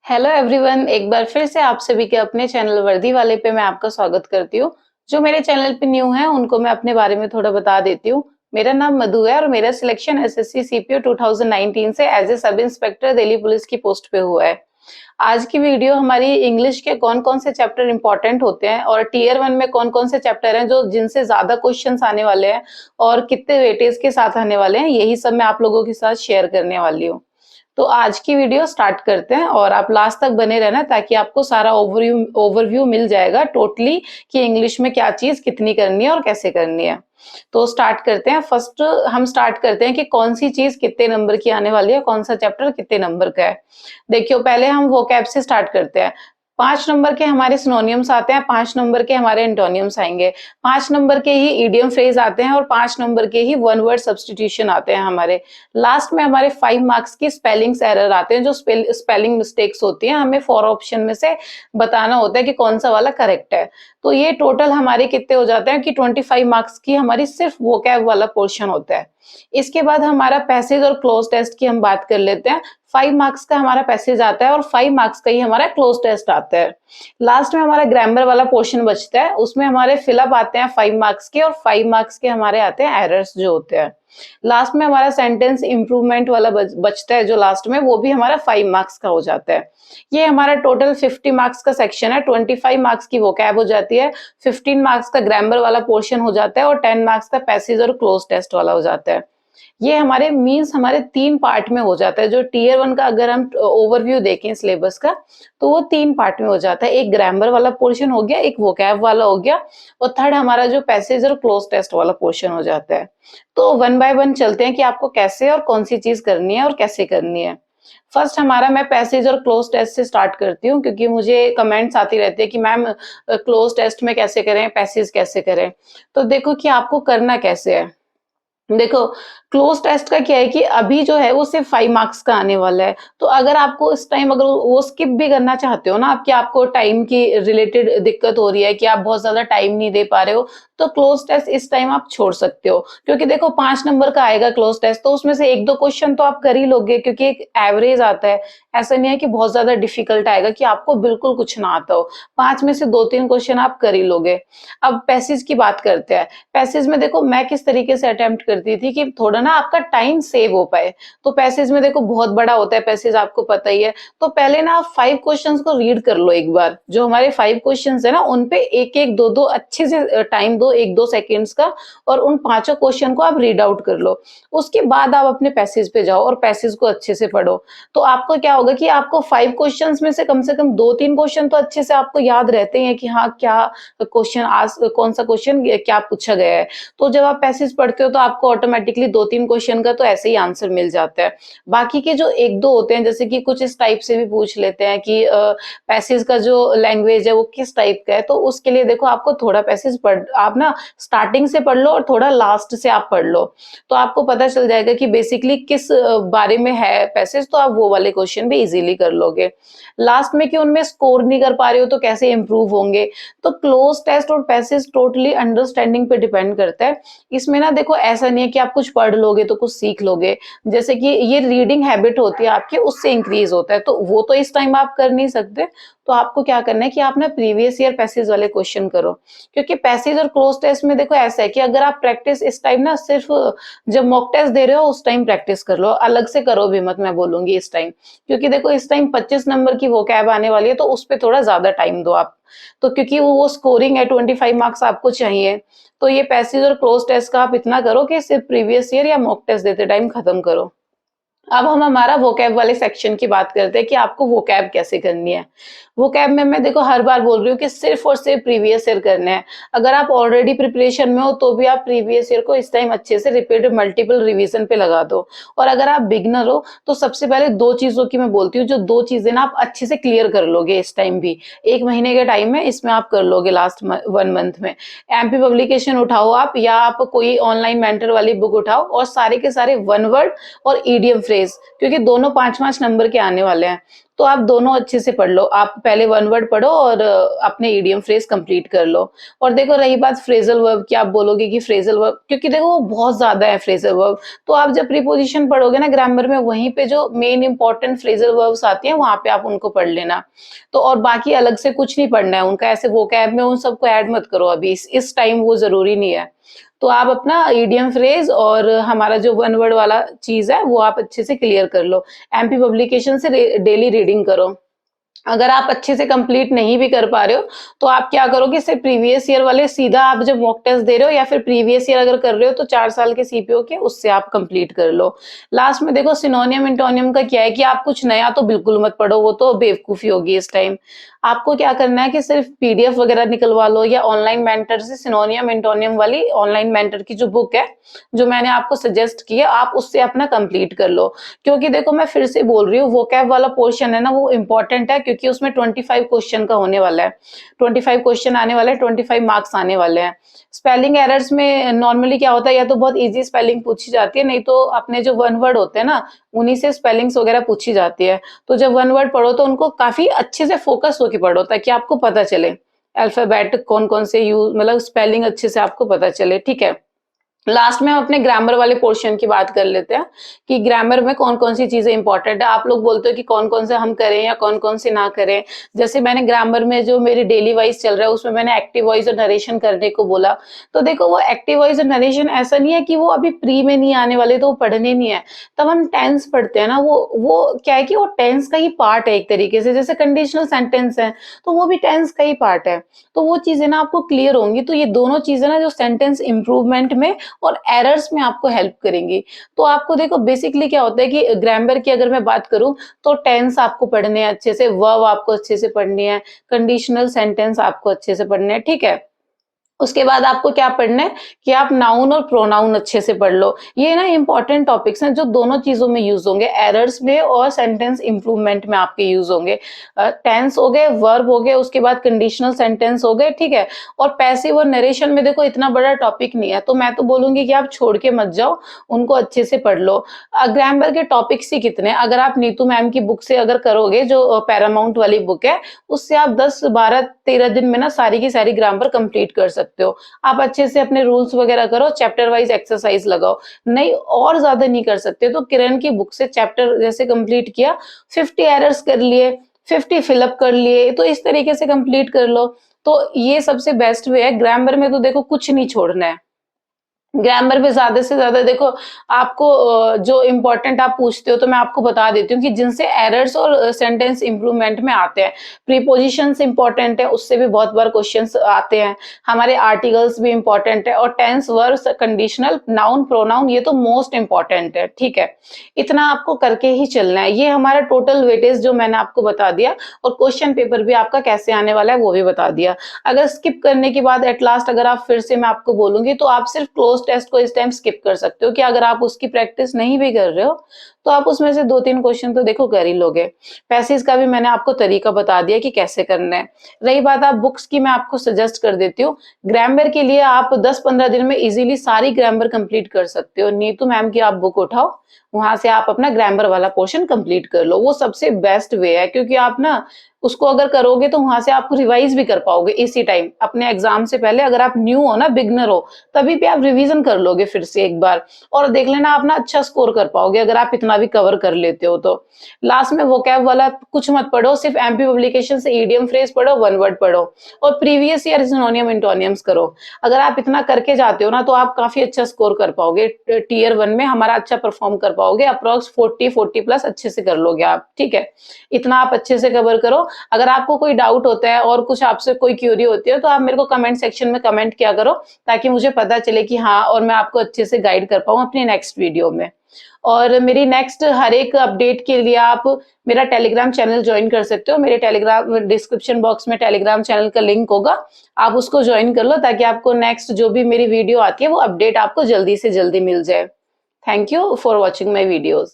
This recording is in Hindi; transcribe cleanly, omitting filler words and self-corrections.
हेलो एवरीवन, एक बार फिर से आप सभी के अपने चैनल वर्दी वाले पे मैं आपका स्वागत करती हूँ। जो मेरे चैनल पे न्यू हैं उनको मैं अपने बारे में थोड़ा बता देती हूँ। मेरा नाम मधु है और मेरा सिलेक्शन एसएससी सीपीओ 2019 से as a sub inspector Delhi police की पोस्ट पे हुआ है। आज की वीडियो हमारी इंग्लिश के कौन-कौन से चैप्टर इंपॉर्टेंट होते हैं और टीयर 1 में कौन-कौन से चैप्टर हैं जो जिनसे ज़्यादा क्वेश्चंस आने वाले हैं और कितने वेटेज के साथ आने वाले हैं, यही सब मैं आप लोगों के साथ शेयर करने वाली हूँ। तो आज की वीडियो स्टार्ट करते हैं और आप लास्ट तक बने रहना ताकि आपको सारा ओवरव्यू मिल जाएगा टोटली कि इंग्लिश में क्या चीज़ कितनी करनी है और कैसे करनी है। तो स्टार्ट करते हैं। फर्स्ट हम स्टार्ट करते हैं कि कौन सी चीज़ कितने नंबर की आने वाली है, कौन सा चैप्टर कितने नंबर का है। देखिए पहले हम वोकैब से स्टार्ट करते हैं। 5 नंबर के हमारे सिनोनिम्स आते हैं, 5 नंबर के हमारे एंटोनिम्स आएँगे, 5 नंबर के ही इडियम फ्रेज़ आते हैं और 5 नंबर के ही वन वर्ड सब्स्टिट्यूशन आते हैं हमारे। लास्ट में हमारे 5 मार्क्स की स्पेलिंग्स एरर आते हैं, जो स्पेलिंग मिस्टेक्स होती हैं, हमें 4 ऑप्शन में से बताना होता है कि कौन-सा वाला करेक्ट है। तो ये टोटल हमारे कितने हो जाते हैं कि 25 मार्क्स की हमारी सिर्फ वोकैब वाला पोर्शन होता है। इसके बाद हमारा पैसेज और क्लोज टेस्ट की हम बात कर लेते हैं। 5 मार्क्स का हमारा पैसेज आता है और 5 मार्क्स का ही हमारा क्लोज टेस्ट आता है। लास्ट में हमारा ग्रामर वाला पोर्शन बचता है, उसमें हमारे फिलअप आते हैं 5 मार्क्स के और 5 मार्क्स के हमारे आते हैं एरर्स जो होते हैं। लास्ट में हमारा सेंटेंस इम्प्रूवमेंट वाला बचता है जो लास्ट में, वो भी हमारा 5 मार्क्स का हो जाता है। ये हमारा टोटल 50 मार्क्स का सेक्शन है। 25 मार्क्स की वोकैब हो जाती है, 15 मार्क्स का ग्रामर वाला पोर्शन हो जाता है और 10 मार्क्स का पैसेज और क्लोज टेस्ट वाला हो जाता है। ये हमारे मीन्स हमारे 3 पार्ट में हो जाता है। जो टीयर 1 का अगर हम ओवरव्यू देखें सिलेबस का, तो वो 3 पार्ट में हो जाता है। एक ग्रामर वाला पोर्शन हो गया, एक वोकैब वाला हो गया और थर्ड हमारा जो पैसेज और क्लोज टेस्ट वाला पोर्शन हो जाता है। तो वन बाय वन चलते हैं कि आपको कैसे और कौन सी चीज़ करनी है और कैसे करनी है। फर्स्ट हमारा मैं पैसेज और क्लोज टेस्ट से स्टार्ट करती हूँ क्योंकि मुझे कमेंट्स आती रहती है कि मैम क्लोज टेस्ट में कैसे करें, पैसेज कैसे करें? तो देखो कि आपको करना कैसे है। देखो, क्लोज़ टेस्ट का क्या है कि अभी जो है वो सिर्फ़ 5 मार्क्स का आने वाला है। तो अगर आपको इस टाइम अगर वो स्किप भी करना चाहते हो ना आप कि आपको टाइम की रिलेटेड दिक्कत हो रही है कि आप बहुत ज़्यादा टाइम नहीं दे पा रहे हो, तो क्लोज़ टेस्ट इस टाइम आप छोड़ सकते हो। क्योंकि देखो 5 नंबर का आएगा क्लोज़ टेस्ट तो उसमें से 1-2 क्वेश्चन तो आप कर ही लोगे क्योंकि एक एवरेज आता है। ऐसा नहीं है कि बहुत ज़्यादा डिफ़िकल्ट आएगा कि आपको बिल्कुल कुछ ना आता हो। 5 में से 2-3 क्वेश्चन आप कर ही लोगे। अब पैसेज की बात करते हैं। पैसेज में देखो मैं किस तरीके से अटेम्प्ट करती थी कि थोड़ा ना आपका टाइम सेव हो पाए। तो पैसेज में देखो बहुत बड़ा होता है पैसेज आपको पता ही है। तो पहले ना आप 5 क्वेश्चंस को रीड कर लो एक बार। जो हमारे 5 क्वेश्चंस है ना उन पे 1-1, 2-2 अच्छे से टाइम दो 1-2 सेकंड्स का और उन पाँचों क्वेश्चन को आप रीड आउट कर लो। उसके बाद आप अपने पैसेज पे जाओ और पैसेज को अच्छे से पढ़ो। तो आपको क्या होगा कि आपको 5 क्वेश्चंस में से कम 2-3 क्वेश्चन तो अच्छे से आपको याद रहते हैं कि हाँ, क्या क्वेश्चन आज कौन सा क्वेश्चन क्या पूछा गया है। तो जब आप पैसेज पढ़ते हो तो आपको ऑटोमेटिकली 2-3 क्वेश्चन का तो ऐसे ही आंसर मिल जाता है। बाकी के जो 1-2 होते हैं जैसे कि कुछ इस टाइप से भी पूछ लेते हैं कि पैसेज का जो लैंग्वेज है वो किस टाइप का है, तो उसके लिए देखो आपको थोड़ा पैसेज पढ़ आप ना स्टार्टिंग से पढ़ लो और थोड़ा लास्ट से आप पढ़ लो। तो आपको पता चल जाएगा कि बेसिकली किस बारे में है पैसेज, तो आप वो वाले क्वेश्चन भी इजीली कर लोगे। लास्ट में कि उनमें स्कोर नहीं कर पा रहे हो तो कैसे इंप्रूव होंगे? तो क्लोज टेस्ट और पैसेज टोटली अंडरस्टैंडिंग पे डिपेंड करता है। इसमें ना देखो ऐसा नहीं है कि आप कुछ पढ़ लोगे तो कुछ सीख लोगे। जैसे कि ये रीडिंग हैबिट होती है आपकी उससे इंक्रीज होता है, तो वो तो इस टाइम आप कर नहीं सकते। तो आपको क्या करना है कि आप ना प्रीवियस ईयर पैसेज वाले क्वेश्चन करो। क्योंकि पैसेज और क्लोज टेस्ट में देखो ऐसा है कि अगर आप प्रैक्टिस इस टाइम ना सिर्फ जब मॉक टेस्ट दे रहे हो उस टाइम प्रैक्टिस कर लो, अलग से करो भी मत मैं बोलूँगी इस टाइम। क्योंकि देखो इस टाइम 25 नंबर की वोकैब आने वाली है तो उस पे थोड़ा ज़्यादा टाइम दो आप। तो क्योंकि वो स्कोरिंग है 25 मार्क्स आपको चाहिए, तो ये पैसेज और क्लोज टेस्ट का आप इतना करो कि सिर्फ प्रीवियस ईयर या मॉक टेस्ट देते टाइम खत्म करो। अब हम हमारा वोकैब वाले सेक्शन की बात करते हैं कि आपको वोकैब कैसे करनी है। वोकैब में मैं देखो हर बार बोल रही हूँ कि सिर्फ और सिर्फ प्रीवियस ईयर करना है। अगर आप ऑलरेडी प्रिपरेशन में हो तो भी आप प्रीवियस ईयर को इस टाइम अच्छे से रिपीट मल्टीपल रिवीजन पे लगा दो। और अगर आप बिगिनर हो तो सबसे पहले 2 चीज़ों की मैं बोलती हूँ, जो 2 चीज़ें ना आप अच्छे से क्लियर कर लोगे इस टाइम भी। 1 महीने का टाइम है, इसमें आप कर लोगे लास्ट 1 मंथ में। एमपी पब्लिकेशन उठाओ आप या आप कोई ऑनलाइन मेंटर वाली बुक उठाओ और सारे के सारे वन वर्ड और ईडीएम फ्रेज, क्योंकि दोनों 5-5 नंबर के आने वाले हैं। तो आप दोनों अच्छे से पढ़ लो। आप पहले वन वर्ड पढ़ो और अपने इडियम फ्रेज़ कंप्लीट कर लो। और देखो रही बात फ्रेज़ल वर्ब की, आप बोलोगे कि फ्रेज़ल वर्ब, क्योंकि देखो वो बहुत ज़्यादा है फ्रेज़ल वर्ब, तो आप जब प्रीपोज़िशन पढ़ोगे ना ग्रामर में, वहीं पे जो मेन इम्पोर्टेंट फ्रेज़ल वर्ब्स आती हैं, वहाँ पे आप उनको पढ़ लेना। तो और बाकी अलग से कुछ नहीं पढ़ना है, उनका ऐसे वोकैब में उन सबको ऐड मत करो अभी, इस टाइम वो ज़रूरी नहीं है। तो आप अपना इडियम फ्रेज़ और हमारा जो वन वर्ड वाला चीज़ है, वो आप अच्छे से क्लियर कर लो। एमपी पब्लिकेशन से डेली रीडिंग करो। अगर आप अच्छे से कंप्लीट नहीं भी कर पा रहे हो, तो आप क्या करोगे, सिर्फ प्रीवियस ईयर वाले सीधा आप जब मॉक टेस्ट दे रहे हो या फिर प्रीवियस ईयर अगर कर रहे हो तो 4 साल के सीपीओ के उससे आप कंप्लीट कर लो। लास्ट में देखो सिनोनियम, एंटोनियम का क्या है कि आप कुछ नया तो बिल्कुल मत पढ़ो, वो तो बेवकूफ़ी होगी इस टाइम। आपको क्या करना है कि सिर्फ पीडीएफ वगैरह निकलवा लो या ऑनलाइन मेंटर से सिनोनियम, एंटोनियम वाली ऑनलाइन मेंटर की जो बुक है, जो मैंने आपको सजेस्ट की है, आप उससे अपना कंप्लीट कर लो। क्योंकि देखो मैं फिर से बोल रही हूँ, वोकैब वाला पोर्शन है ना, वो इम्पोर्टेंट है क्योंकि उसमें 25 क्वेश्चन का होने वाला है। 25 क्वेश्चन आने वाले हैं, 25 मार्क्स आने वाले हैं। स्पेलिंग एरर्स में नॉर्मली क्या होता है, या तो बहुत ईज़ी स्पेलिंग पूछी जाती है, नहीं तो अपने जो वन वर्ड होते हैं ना, उन्हीं से स्पेलिंग्स वगैरह पूछी जाती है। तो जब वन वर्ड पढ़ो तो उनको काफ़ी अच्छे से फोकस होके पढ़ो ताकि आपको पता चले, अल्फ़ाबेट कौन-कौन से मतलब स्पेलिंग अच्छे से आपको पता चले, ठीक है? लास्ट में हम अपने ग्रामर वाले पोर्शन की बात कर लेते हैं कि ग्रामर में कौन-कौन सी चीज़ें इंपॉर्टेंट है। आप लोग बोलते हो कि कौन-कौन से हम करें या कौन-कौन से ना करें। जैसे मैंने ग्रामर में जो मेरी डेली वाइज़ चल रहा है उसमें मैंने एक्टिव वॉइस और नरेशन करने को बोला। तो देखो वो एक्टिव वॉइस और नरेशन ऐसा नहीं है कि वो अभी प्री में नहीं आने वाले तो वो पढ़ने नहीं है। तब हम टेंस पढ़ते हैं ना, वो क्या है कि वो टेंस का ही पार्ट है एक तरीके से, जैसे कंडीशनल सेंटेंस है, तो वो भी टेंस का ही पार्ट है। तो वो चीज़ें ना आपको क्लियर होंगी, तो ये दोनों चीज़ें ना जो सेंटेंस इम्प्रूवमेंट में और एरर्स में आपको हेल्प करेंगी। तो आपको देखो बेसिकली क्या होता है कि ग्रामर की अगर मैं बात करूँ तो टेंस आपको पढ़ने हैं अच्छे से, वर्ब आपको अच्छे से पढ़नी है, कंडीशनल सेंटेंस आपको अच्छे से पढ़ने हैं, ठीक है? उसके बाद आपको क्या पढ़ना है कि आप नाउन और प्रोनाउन अच्छे से पढ़ लो। ये ना इम्पोर्टेंट टॉपिक्स हैं जो दोनों चीज़ों में यूज़ होंगे, एरर्स में और सेंटेंस इम्प्रूवमेंट में आपके यूज़ होंगे। टेंस हो गए, वर्ब हो गए, उसके बाद कंडीशनल सेंटेंस हो गए, ठीक है? और पैसिव और नरेशन में देखो इतना बड़ा टॉपिक नहीं है, तो मैं तो बोलूँगी कि आप छोड़ के मत जाओ, उनको अच्छे से पढ़ लो। ग्रामर के टॉपिक्स ही कितने हैं, अगर आप नीतू मैम की बुक से अगर करोगे जो पैरामाउंट वाली बुक है, उससे आप 10, 12, 13 दिन में ना सारी की सारी ग्रामर कंप्लीट कर सकते हो। आप अच्छे से अपने रूल्स वगैरह करो, चैप्टर वाइज़ एक्सरसाइज लगाओ। नहीं और ज़्यादा नहीं कर सकते तो किरण की बुक से चैप्टर जैसे कंप्लीट किया, 50 एरर्स कर लिए, 50 फिल कर लिए, तो इस तरीके से कंप्लीट कर लो। तो ये सबसे बेस्ट वे है, ग्रामर में तो देखो कुछ नहीं छोड़ना है। ग्रामर में ज़्यादा से ज़्यादा देखो आपको जो इम्पोर्टेंट आप पूछते हो तो मैं आपको बता देती हूँ कि जिनसे एरर्स और सेंटेंस इम्प्रूवमेंट में आते हैं। प्रीपोजिशंस इम्पोर्टेंट है, उससे भी बहुत बार क्वेश्चंस आते हैं। हमारे आर्टिकल्स भी इम्पोर्टेंट है और tense, verbs, conditional, noun, pronoun ये तो मोस्ट इम्पोर्टेंट है, ठीक है? इतना आपको करके ही चलना है। ये हमारा टोटल वेटेज जो मैंने आपको बता दिया और क्वेश्चन पेपर भी आपका कैसे आने वाला है वो भी बता दिया। अगर स्किप करने के बाद एट लास्ट अगर आप फिर से मैं आपको बोलूँगी तो आप सिर्फ क्लोज़ टेस्ट को इस टाइम स्किप कर सकते हो कि अगर आप उसकी प्रैक्टिस नहीं भी कर रहे हो, तो आप उसमें से 2-3 क्वेश्चन तो देखो कर ही लोगे। पैसेज का भी मैंने आपको तरीका बता दिया कि कैसे करना है। रही बात आप बुक्स की, मैं आपको सजेस्ट कर देती हूँ। ग्रामर के लिए आप 10-15 दिन में इज़िली सारी ग्रामर कंप्लीट कर सकते हो। नीतू मैम की आप बुक उठाओ, वहाँ से आप अपना ग्रामर वाला पोर्शन कंप्लीट कर लो। वो सबसे बेस्ट वे है क्योंकि आप ना उसको अगर करोगे तो वहाँ से आप रिवाइज़ भी कर पाओगे इसी टाइम। अपने एग्ज़ाम से पहले अगर आप न्यू हो ना, बिगिनर हो, तभी भी आप रिवीज़न कर लोगे फिर से एक बार और देख लेना आप ना अच्छा स्कोर कर पाओगे अगर आप इतना भी कवर कर लेते हो तो। लास्ट में वोकैब वाला कुछ मत पढ़ो, सिर्फ एमपी पब्लिकेशन से ईडीएम फ्रेज़ पढ़ो, वन वर्ड पढ़ो और प्रीवियस ईयर सिनोनियम, एंटोनियम्स करो। अगर आप इतना करके जाते हो ना तो आप काफ़ी अच्छा स्कोर कर पाओगे। टियर 1 में हमारा अच्छा परफ़ॉर्म कर पाओगे, अप्रॉक्स 40 प्लस अच्छे से कर लोगे आप, ठीक है? इतना आप अच्छे से कवर करो। अगर आपको कोई डाउट होता है और कुछ आपसे कोई क्वेरी होती है तो आप मेरे को कमेंट सेक्शन में कमेंट किया करो ताकि मुझे पता चले कि हाँ, और मैं आपको अच्छे से गाइड कर पाऊँ अपनी नेक्स्ट वीडियो में। और मेरी नेक्स्ट हर एक अपडेट के लिए आप मेरा टेलीग्राम चैनल जॉइन कर सकते हो। मेरे टेलीग्राम डिस्क्रिप्शन बॉक्स में टेलीग्राम चैनल का लिंक होगा, आप उसको जॉइन कर लो ताकि आपको नेक्स्ट जो भी मेरी वीडियो आती है वो अपडेट आपको जल्दी से जल्दी मिल जाए। Thank you for watching my videos.